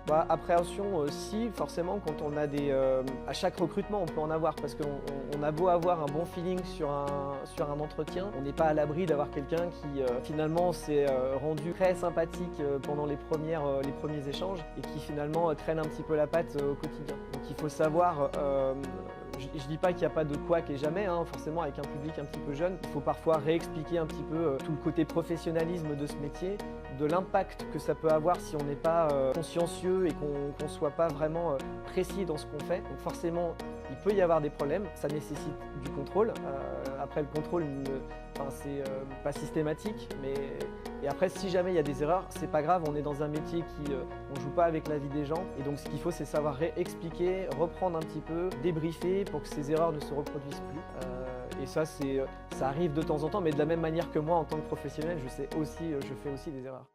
Bah, appréhension, si, forcément, quand on a à chaque recrutement, on peut en avoir parce qu'on a beau avoir un bon feeling sur un entretien, on n'est pas à l'abri d'avoir quelqu'un qui, finalement, s'est rendu très sympathique pendant les premiers échanges et qui, finalement, traîne un petit peu la patte au quotidien. Donc il faut savoir, je dis pas qu'il n'y a pas de couac et jamais, hein, forcément, avec un public un petit peu jeune, il faut parfois réexpliquer un petit peu tout le côté professionnalisme de ce métier, de l'impact que ça peut avoir si on n'est pas consciencieux et qu'on ne soit pas vraiment précis dans ce qu'on fait. Donc forcément, il peut y avoir des problèmes, ça nécessite du contrôle. Après, le contrôle, c'est pas systématique, et après, si jamais il y a des erreurs, c'est pas grave, on est dans un métier on joue pas avec la vie des gens, et donc ce qu'il faut, c'est savoir réexpliquer, reprendre un petit peu, débriefer pour que ces erreurs ne se reproduisent plus. Et ça arrive de temps en temps, mais de la même manière que moi, en tant que professionnel, je fais aussi des erreurs.